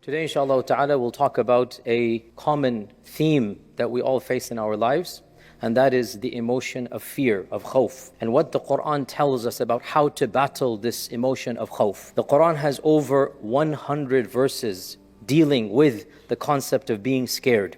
Today, inshallah ta'ala, we'll talk about a common theme that we all face in our lives, and that is the emotion of fear, of khawf, and what the Quran tells us about how to battle this emotion of khawf. The Quran has over 100 verses dealing with the concept of being scared.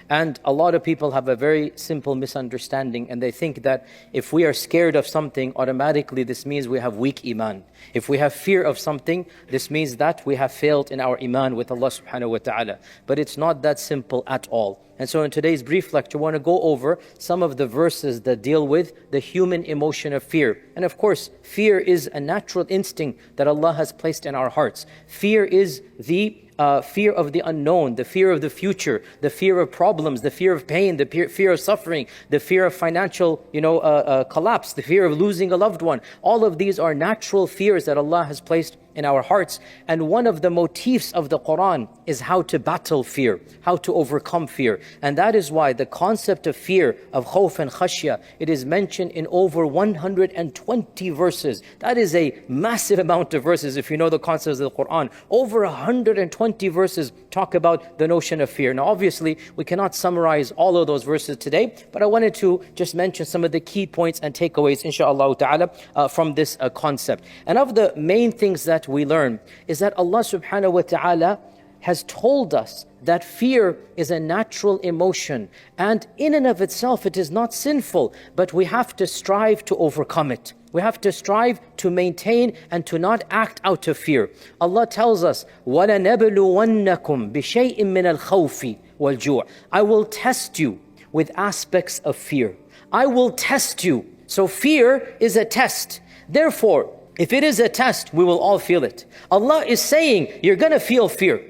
And a lot of people have a very simple misunderstanding, and they think that if we are scared of something, automatically this means we have weak iman. If we have fear of something, this means that we have failed in our iman with Allah subhanahu wa ta'ala. But it's not that simple at all. And so in today's brief lecture, I want to go over some of the verses that deal with the human emotion of fear. And of course, fear is a natural instinct that Allah has placed in our hearts. Fear is the fear of the unknown, the fear of the future, the fear of problems, the fear of pain, the fear of suffering, the fear of financial collapse, the fear of losing a loved one. All of these are natural fears that Allah has placed in our hearts. And one of the motifs of the Quran is how to battle fear, how to overcome fear. And that is why the concept of fear, of khawf and khashya, it is mentioned in over 120 verses. That is a massive amount of verses if you know the concepts of the Quran. Over 120 verses talk about the notion of fear. Now obviously, we cannot summarize all of those verses today, but I wanted to just mention some of the key points and takeaways, inshaAllah ta'ala, from this concept. And of the main things that we learn is that Allah subhanahu wa ta'ala has told us that fear is a natural emotion, and in and of itself it is not sinful, but we have to strive to overcome it. We have to strive to maintain and to not act out of fear. Allah tells us, وَلَنَبْلُوَنَّكُمْ بِشَيْءٍ مِّنَ الْخَوْفِ وَالْجُوعِ. I will test you with aspects of fear. I will test you. So fear is a test. Therefore, if it is a test, we will all feel it. Allah is saying, you're going to feel fear.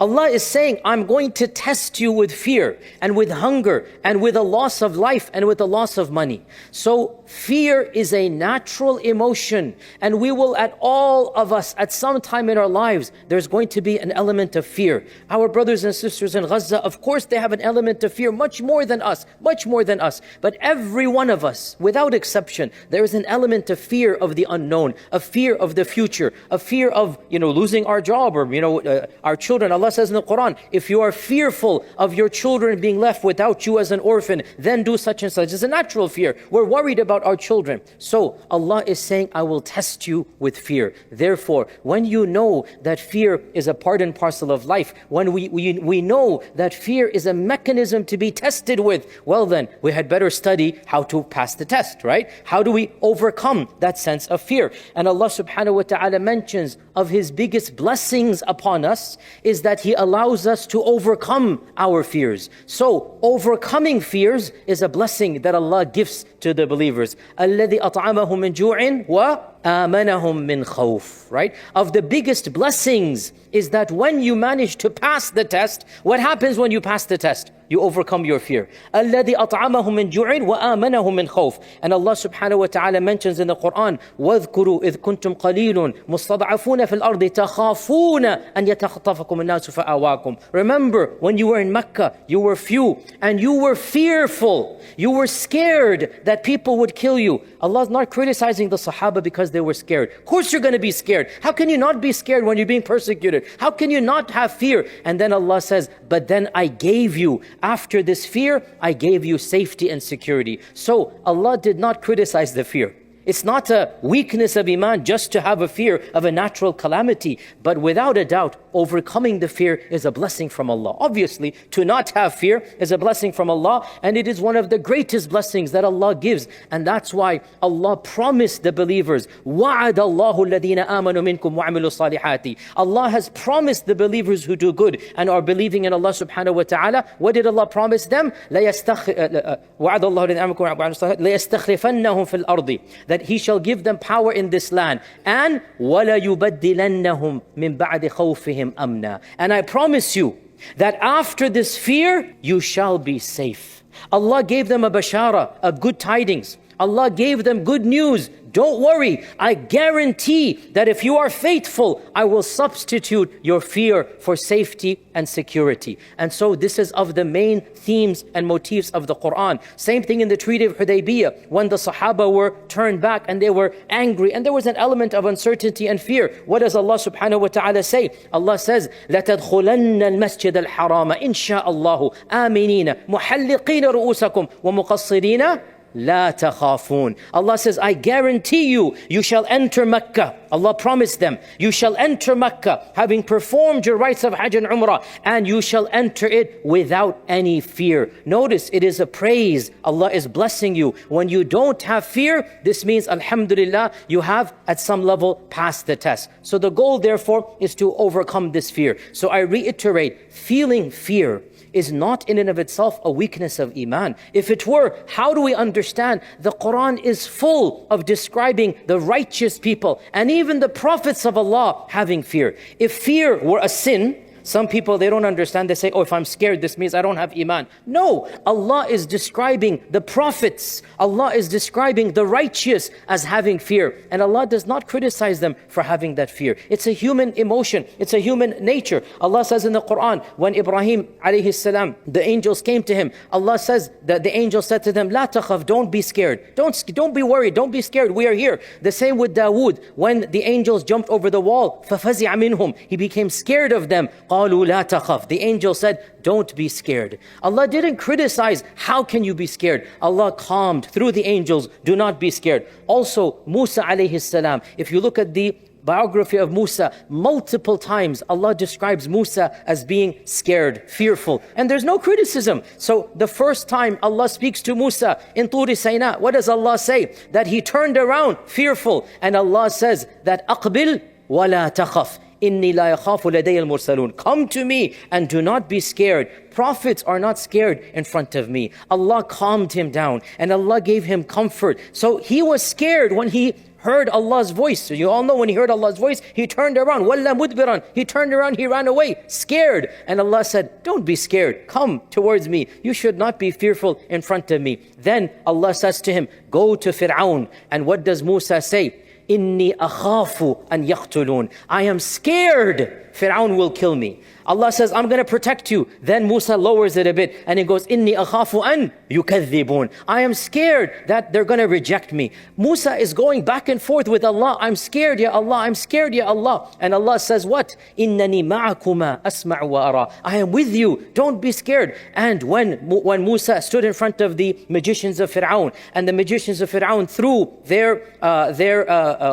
Allah is saying, I'm going to test you with fear and with hunger and with a loss of life and with a loss of money. So fear is a natural emotion, and we will, at all of us, at some time in our lives, there's going to be an element of fear. Our brothers and sisters in Gaza, of course they have an element of fear, much more than us. But every one of us, without exception, there is an element of fear of the unknown, of fear of the future, of fear of losing our job, or our children. Allah says in the Quran, if you are fearful of your children being left without you as an orphan, then do such and such. It's a natural fear. We're worried about our children. So Allah is saying, I will test you with fear. Therefore, when you know that fear is a part and parcel of life, when we know that fear is a mechanism to be tested with, well then, we had better study how to pass the test, right? How do we overcome that sense of fear? And Allah subhanahu wa ta'ala mentions of His biggest blessings upon us is that He allows us to overcome our fears. So overcoming fears is a blessing that Allah gives to the believers. الَّذِي أَطْعَمَهُم مِّن جُوعٍ وَآمَنَهُم مِّن خَوْفٍ. Right? Of the biggest blessings is that when you manage to pass the test, what happens when you pass the test? You overcome your fear. الَّذِي أَطْعَمَهُم مِّن جُوعٍ وَآمَنَهُم مِّن خَوْفٍ. And Allah subhanahu wa ta'ala mentions in the Quran, وَاذْكُرُوا إِذْ كُنْتُمْ قَلِيلٌ مُسْتَضْعَفُونَ فِي الْأَرْضِ تَخَافُونَ أَنْ يَتَخْطَفَكُمُ النَّاسُ فَآوَاكُمْ. Remember, when you were in Mecca, you were few, and you were fearful. You were scared that people would kill you. Allah is not criticizing the Sahaba because they were scared. Of course you're going to be scared. How can you not be scared when you're being persecuted? How can you not have fear? And then Allah says, but then I gave you, after this fear, I gave you safety and security. So Allah did not criticize the fear. It's not a weakness of iman just to have a fear of a natural calamity, but without a doubt, overcoming the fear is a blessing from Allah. Obviously, to not have fear is a blessing from Allah, and it is one of the greatest blessings that Allah gives. And that's why Allah promised the believers, وَعَدَ اللَّهُ الَّذِينَ آمَنُوا مِنْكُمْ وَعَمِلُوا الصَّالِحَاتِ. Allah has promised the believers who do good and are believing in Allah subhanahu wa ta'ala. What did Allah promise them? وَعَدَ اللَّهُ الَّذِينَ آمَنُوا وَعَمِلُوا الصَّالِحَاتِ لَيَسْتَخْلِفَنَّهُم فِي الْأَرْضِ. That He shall give them power in this land. And وَلَيُبَدِّلَنَّهُمْ مِنْ بَعْدِ خَوْفِهِمْ أَمْنًا. And I promise you that after this fear, you shall be safe. Allah gave them a bashara, a good tidings. Allah gave them good news. Don't worry, I guarantee that if you are faithful, I will substitute your fear for safety and security. And so this is of the main themes and motifs of the Quran. Same thing in the Treaty of Hudaybiyah, when the Sahaba were turned back and they were angry and there was an element of uncertainty and fear. What does Allah subhanahu wa ta'ala say? Allah says, لَتَدْخُلَنَّ الْمَسْجِدَ الْحَرَامَ إِنْ شَاءَ اللَّهُ آمِنِينَ مُحَلِّقِينَ رُؤُوسَكُمْ وَمُقَصِّرِينَ لَا تَخَافُونَ. Allah says, I guarantee you, you shall enter Mecca. Allah promised them, you shall enter Mecca having performed your rites of Hajj and Umrah, and you shall enter it without any fear. Notice, it is a praise. Allah is blessing you. When you don't have fear, this means, alhamdulillah, you have at some level passed the test. So the goal, therefore, is to overcome this fear. So I reiterate, feeling fear is not in and of itself a weakness of Iman. If it were, how do we understand? The Quran is full of describing the righteous people and even the prophets of Allah having fear. If fear were a sin, some people, they don't understand. They say, oh, if I'm scared, this means I don't have Iman. No, Allah is describing the prophets. Allah is describing the righteous as having fear. And Allah does not criticize them for having that fear. It's a human emotion. It's a human nature. Allah says in the Quran, when Ibrahim alayhi salam, the angels came to him, Allah says that the angel said to them, La takhaf, don't be scared. Don't be worried. Don't be scared. We are here. The same with Dawood. When the angels jumped over the wall, فَفَزِعَ مِنْهُمْ, he became scared of them. قَالُوا لَا تَخَفْ, the angel said, don't be scared. Allah didn't criticize, how can you be scared? Allah calmed through the angels, do not be scared. Also, Musa alayhi salam, if you look at the biography of Musa, multiple times Allah describes Musa as being scared, fearful, and there's no criticism. So the first time Allah speaks to Musa in Turi Sayna, what does Allah say? That he turned around fearful, and Allah says that أَقْبِلْ وَلَا تَخَفْ إِنِّي لَا يَخَافُ لَدَيَّ الْمُرْسَلُونَ, come to me and do not be scared. Prophets are not scared in front of me. Allah calmed him down and Allah gave him comfort. So he was scared when he heard Allah's voice. So you all know when he heard Allah's voice, he turned around. وَلَّا مُدْبِرًا, he turned around, he ran away, scared. And Allah said, don't be scared, come towards me. You should not be fearful in front of me. Then Allah says to him, go to Fir'aun. And what does Musa say? إِنِّي أَخَافُ أَنْ يَقْتُلُونَ, I am scared Fir'aun will kill me. Allah says, I'm going to protect you. Then Musa lowers it a bit and he goes, إِنِّي أَخَافُ أَنْ يُكَذِّبُونَ, I am scared that they're going to reject me. Musa is going back and forth with Allah. I'm scared, Ya Allah, I'm scared, Ya Allah. And Allah says what? إِنَّنِي مَعَكُمَا أَسْمَعُ وَأَرَى, I am with you, don't be scared. And when Musa stood in front of the magicians of Fir'aun, and the magicians of Fir'aun threw their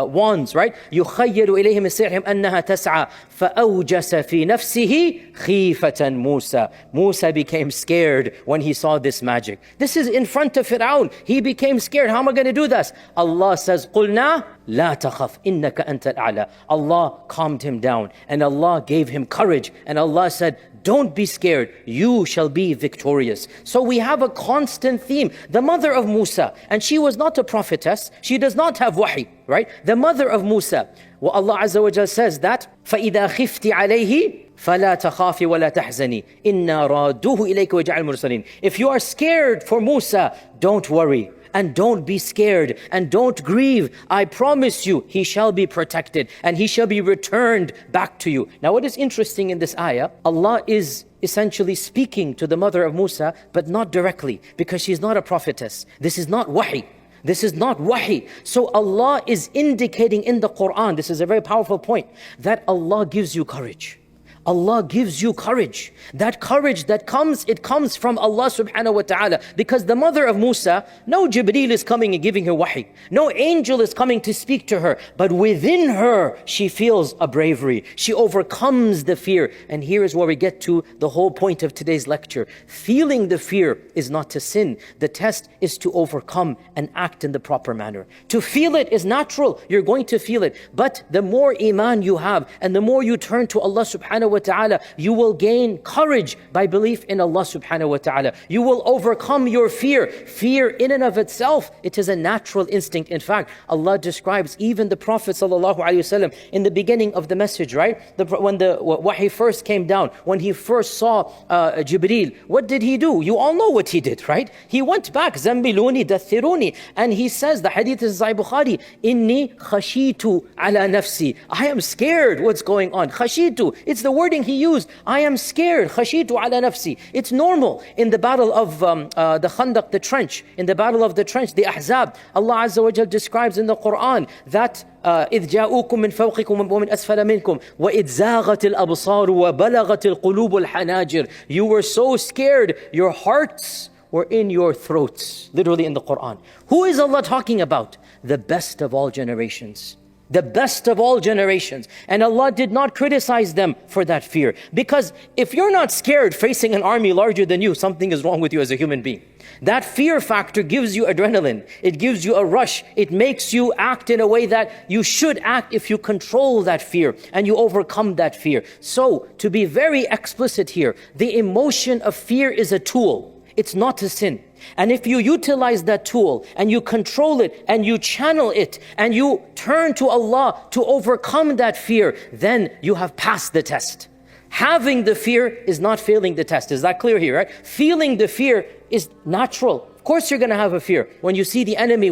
wands, right? يُخَيَّلُ إِلَيْهِمْ السِّحْرِهِمْ أَنَّهَا تَسْعَى فَأَوْجَسَ فِي نَفْسِهِ خِيفَةً مُوسَى, Musa became scared when he saw this magic. This is in front of Fir'aun. He became scared. How am I going to do this? Allah says, قُلْنَا لَا تَخَفْ إِنَّكَ أَنْتَ الْأَعْلَى. Allah calmed him down and Allah gave him courage. And Allah said, don't be scared, you shall be victorious. So we have a constant theme. The mother of Musa, and she was not a prophetess, she does not have wahi, right? The mother of Musa, well, Allah Azza wa Jal says that, فَإِذَا خِفْتِ عَلَيْهِ فَلَا تَخَافِي وَلَا تَحْزَنِي إِنَّا رَادُوهُ إِلَيْكَ وَجَعَلْ الْمُرْسَلِينَ. If you are scared for Musa, don't worry. And don't be scared and don't grieve. I promise you, he shall be protected and he shall be returned back to you. Now what is interesting in this ayah, Allah is essentially speaking to the mother of Musa, but not directly, because she's not a prophetess. This is not wahi. This is not wahi. So Allah is indicating in the Quran, this is a very powerful point, that Allah gives you courage. Allah gives you courage. That courage that comes, it comes from Allah subhanahu wa ta'ala. Because the mother of Musa, no Jibreel is coming and giving her wahi. No angel is coming to speak to her. But within her, she feels a bravery. She overcomes the fear. And here is where we get to the whole point of today's lecture. Feeling the fear is not to sin. The test is to overcome and act in the proper manner. To feel it is natural. You're going to feel it. But the more iman you have and the more you turn to Allah subhanahu wa ta'ala. You will gain courage by belief in Allah subhanahu wa ta'ala. You will overcome your fear. Fear in and of itself, it is a natural instinct. In fact, Allah describes even the Prophet sallallahu alaihi wasallam in the beginning of the message, right? When the wahi first came down, when he first saw Jibreel, what did he do? You all know what he did, right? He went back, Zambiluni, Dathiruni, and he says, the hadith is Sahih Bukhari, Inni khashitu ala nafsi. I am scared what's going on. Khashitu, it's the wording he used. I am scared. Khashitu ala nafsi. It's normal in the battle of the Khandaq, the trench, in the battle of the trench, the Ahzab. Allah Azza wa Jal describes in the Quran that إذ جاءوكم من فوقكم ومن أسفل منكم وإذ زاغت الأبصار وبلغت القلوب الحناجر. You were so scared, your hearts were in your throats. Literally in the Quran. Who is Allah talking about? The best of all generations. The best of all generations. And Allah did not criticize them for that fear. Because if you're not scared facing an army larger than you, something is wrong with you as a human being. That fear factor gives you adrenaline. It gives you a rush. It makes you act in a way that you should act if you control that fear and you overcome that fear. So, to be very explicit here, the emotion of fear is a tool. It's not a sin. And if you utilize that tool and you control it and you channel it and you turn to Allah to overcome that fear, then you have passed the test. Having the fear is not failing the test. Is that clear here, right? Feeling the fear is natural. Of course you're going to have a fear. When you see the enemy,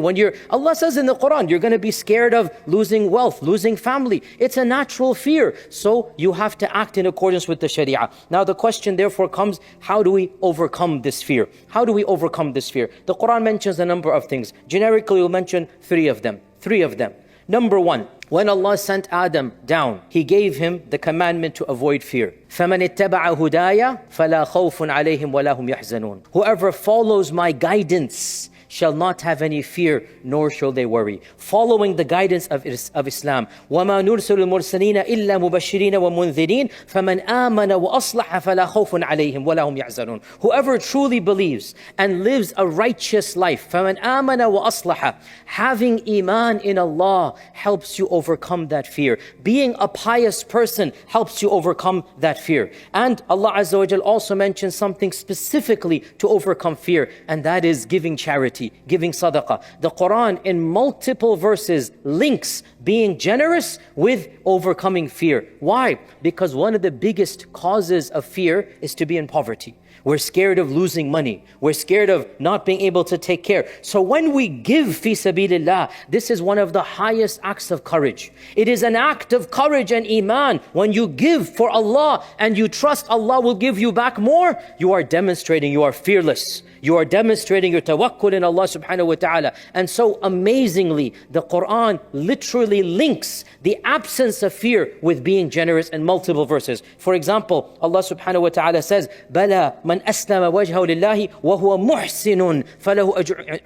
Allah says in the Quran, you're going to be scared of losing wealth, losing family. It's a natural fear. So you have to act in accordance with the Sharia. Now the question therefore comes, how do we overcome this fear? How do we overcome this fear? The Quran mentions a number of things. Generically, we'll mention three of them. Number one, when Allah sent Adam down, He gave him the commandment to avoid fear. فَمَنِ اتَّبَعَ هُدَايَ فَلَا خَوْفٌ عَلَيْهِمْ وَلَا هُمْ يَحْزَنُونَ. Whoever follows my guidance shall not have any fear, nor shall they worry. Following the guidance of Islam. وَمَا نُرْسِلُ الْمُرْسَلِينَ إِلَّا مُبَشِّرِينَ وَمُنذِرِينَ فَمَنْ آمَنَ وَأَصْلَحَ فَلَا خَوْفٌ عَلَيْهِمْ وَلَا هُمْ يَحْزَنُونَ. Whoever truly believes and lives a righteous life, فَمَنْ آمَنَ وَأَصْلَحَ. Having iman in Allah helps you overcome that fear. Being a pious person helps you overcome that fear. And Allah Azza wa Jal also mentions something specifically to overcome fear, and that is giving charity, giving sadaqah. The Quran in multiple verses links being generous with overcoming fear. Why? Because one of the biggest causes of fear is to be in poverty. We're scared of losing money. We're scared of not being able to take care. So when we give fi sabilillah, this is one of the highest acts of courage. It is an act of courage and iman. When you give for Allah and you trust Allah will give you back more, you are demonstrating you are fearless. You are demonstrating your tawakkul in Allah subhanahu wa ta'ala. And so amazingly, the Quran literally links the absence of fear with being generous in multiple verses. For example, Allah subhanahu wa ta'ala says, بَلَا مَنْ أَسْلَمَ وَجْهَهُ لِلَّهِ وَهُوَ مُحْسِنٌ فَلَهُ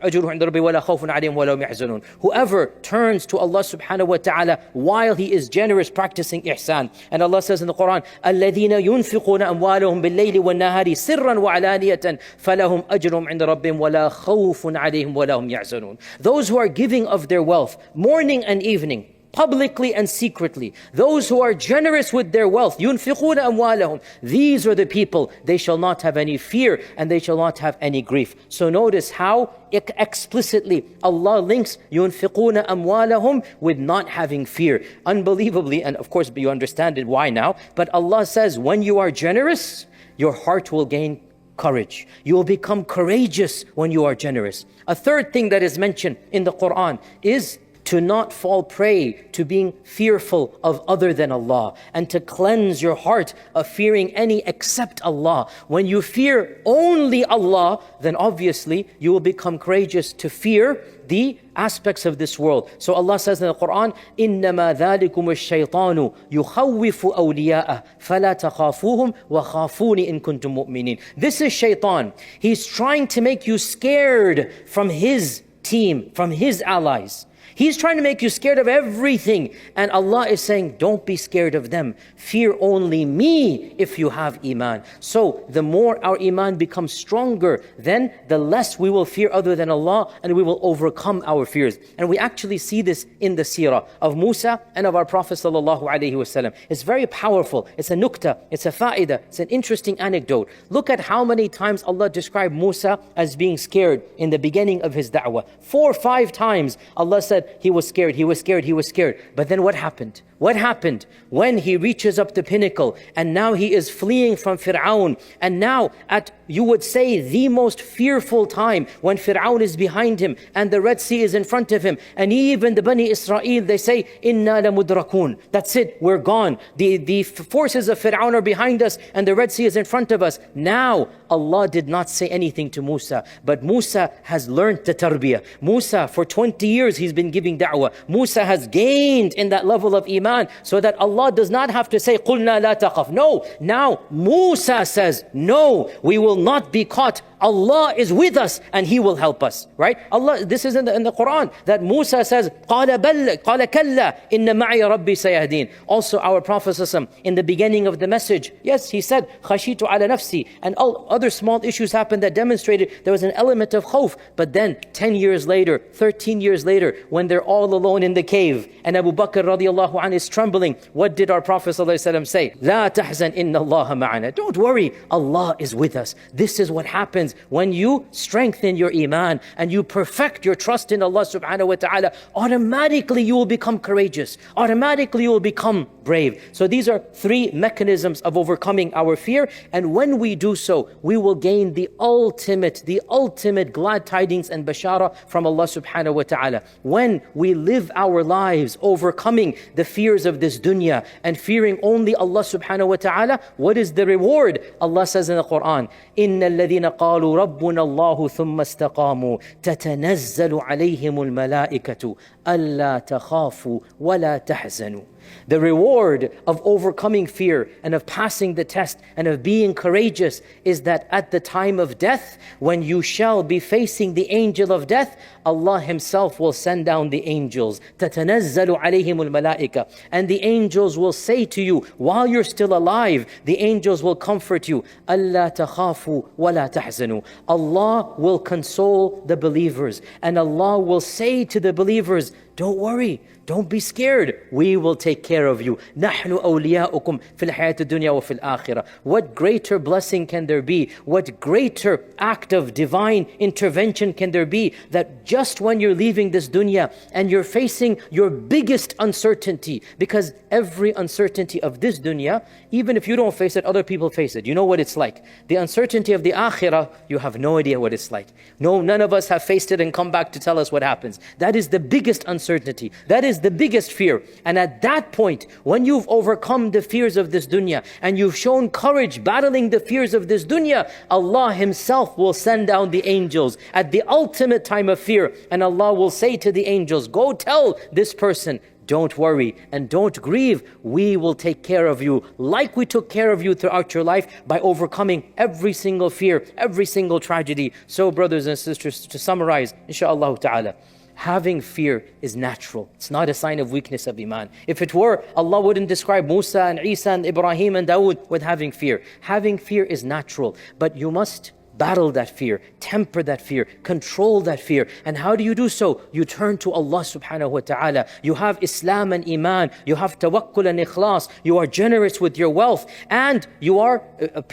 أَجْرُهُ عِنْدَ رَبِّهِ وَلَا خَوْفٌ عَلَيْهِمْ وَلَا هُمْ يَحْزَنُونَ. Whoever turns to Allah subhanahu wa ta'ala while he is generous, practicing ihsan. And Allah says in the Quran, الَّذِينَ يُنْفِقُونَ أَمْوَالَهُم بِاللَّيْلِ وَالنَّهَارِ سِرًّا وَعَلَانِيَةً فَلَهُمْ أَجْرُهُمْ عِنْدَ رَبِّهِمْ وَلَا خَوْفٌ عَلَيْهِمْ وَلَا هُمْ يَحْزَنُونَ. Those who are giving of their wealth, morning and evening, publicly and secretly. Those who are generous with their wealth, يُنْفِقُونَ أَمْوَالَهُم. These are the people, they shall not have any fear and they shall not have any grief. So notice how explicitly Allah links يُنْفِقُونَ أَمْوَالَهُم with not having fear. Unbelievably, and of course you understand it why now, but Allah says when you are generous, your heart will gain courage. You will become courageous when you are generous. A third thing that is mentioned in the Quran is to not fall prey to being fearful of other than Allah, and to cleanse your heart of fearing any except Allah. When you fear only Allah, then obviously you will become courageous to fear the aspects of this world. So Allah says in the Quran, إِنَّمَا ذَلِكُمُ الشَّيْطَانُ يُخَوِّفُ أَوْلِيَاءَهُ فَلَا تَخَافُوهُمْ وَخَافُونِ إِن كُنْتُم مُؤْمِنِينَ. This is shaitan. He's trying to make you scared from his team, from his allies. He's trying to make you scared of everything. And Allah is saying, don't be scared of them. Fear only me if you have iman. So the more our iman becomes stronger, then the less we will fear other than Allah, and we will overcome our fears. And we actually see this in the seerah of Musa and of our Prophet sallallahu alaihi wasallam. It's very powerful. It's a nukta, it's a fa'idah, it's an interesting anecdote. Look at how many times Allah described Musa as being scared in the beginning of his da'wah. 4 or 5 times Allah said he was scared, he was scared, he was scared. But then what happened? What happened when he reaches up the pinnacle and now he is fleeing from Fir'aun, and now at, you would say, the most fearful time when Fir'aun is behind him and the Red Sea is in front of him, and even the Bani Israel, they say, Inna la mudrakun. That's it, we're gone. The forces of Fir'aun are behind us and the Red Sea is in front of us. Now Allah did not say anything to Musa, but Musa has learned the tarbiyah. Musa, for 20 years he's been giving da'wah. Musa has gained in that level of iman, so that Allah does not have to say, قُلْنَا لَا تَخَفْ. No, now Musa says, no, we will not be caught. Allah is with us and He will help us, right? Allah, this is in the Quran, that Musa says, قَالَ كَلَّا إِنَّ مَعِيَ رَبِّي سَيَهْدِينَ. Also our Prophet ﷺ, in the beginning of the message, yes, he said, خَشِيتُ عَلَى نَفْسِي, and all other small issues happened that demonstrated there was an element of khawf. But then 10 years later, 13 years later, when they're all alone in the cave and Abu Bakr radiallahu anhu is trembling, what did our Prophet ﷺ say? لَا تَحْزَنْ إِنَّ اللَّهَ مَعَنَا. Don't worry, Allah is with us. This is what happens when you strengthen your iman and you perfect your trust in Allah subhanahu wa ta'ala. Automatically you will become courageous. Automatically you will become brave. So these are 3 mechanisms of overcoming our fear. And when we do so, we will gain the ultimate glad tidings and bashara from Allah subhanahu wa ta'ala. When we live our lives overcoming the fears of this dunya and fearing only Allah subhanahu wa ta'ala, what is the reward? Allah says in the Quran, إِنَّ الَّذِينَ قَالُوا رَبُّنَا اللَّهُ ثُمَّ اسْتَقَامُوا تَتَنَزَّلُ عَلَيْهِمُ الْمَلَائِكَةُ أَلَّا تَخَافُوا وَلَا تَحْزَنُوا. The reward of overcoming fear and of passing the test and of being courageous is that at the time of death, when you shall be facing the angel of death, Allah Himself will send down the angels. تَتَنَزَّلُ عَلَيْهِمُ الْمَلَائِكَةُ. And the angels will say to you, while you're still alive, the angels will comfort you. أَلَّا تَخَافُوا وَلَا تَحْزَنُوا. Allah will console the believers, and Allah will say to the believers, don't worry, don't be scared. We will take care of you. نَحْنُ أَوْلِيَاؤُكُمْ فِي الْحَيَاةِ الدُّنْيَا وَفِي الْآخِرَةِ. What greater blessing can there be? What greater act of divine intervention can there be, that just when you're leaving this dunya and you're facing your biggest uncertainty, because every uncertainty of this dunya, even if you don't face it, other people face it. You know what it's like. The uncertainty of the akhirah, you have no idea what it's like. No, none of us have faced it and come back to tell us what happens. That is the biggest uncertainty. That is the biggest fear. And at that point, when you've overcome the fears of this dunya and you've shown courage battling the fears of this dunya, Allah Himself will send down the angels at the ultimate time of fear, and Allah will say to the angels, go tell this person, don't worry and don't grieve. We will take care of you like we took care of you throughout your life by overcoming every single fear, every single tragedy. So brothers and sisters, to summarize, inshaAllah ta'ala, having fear is natural. It's not a sign of weakness of iman. If it were, Allah wouldn't describe Musa and Isa and Ibrahim and Dawood with having fear. Having fear is natural, but you must battle that fear, temper that fear, control that fear. And how do you do so? You turn to Allah subhanahu wa ta'ala. You have Islam and Iman. You have tawakkul and ikhlas. You are generous with your wealth. And you are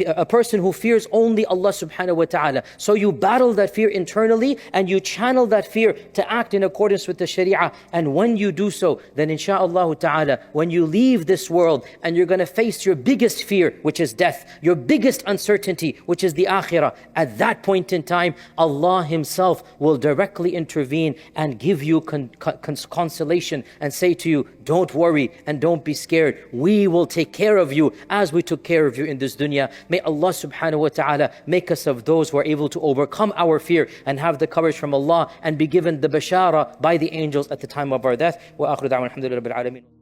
a person who fears only Allah subhanahu wa ta'ala. So you battle that fear internally and you channel that fear to act in accordance with the sharia. And when you do so, then insha'Allah ta'ala, when you leave this world and you're going to face your biggest fear, which is death, your biggest uncertainty, which is the akhirah, at that point in time, Allah Himself will directly intervene and give you consolation and say to you, don't worry and don't be scared. We will take care of you as we took care of you in this dunya. May Allah subhanahu wa ta'ala make us of those who are able to overcome our fear and have the courage from Allah and be given the bashara by the angels at the time of our death. Wa akhiru da'wana alhamdulillahi rabbil alameen.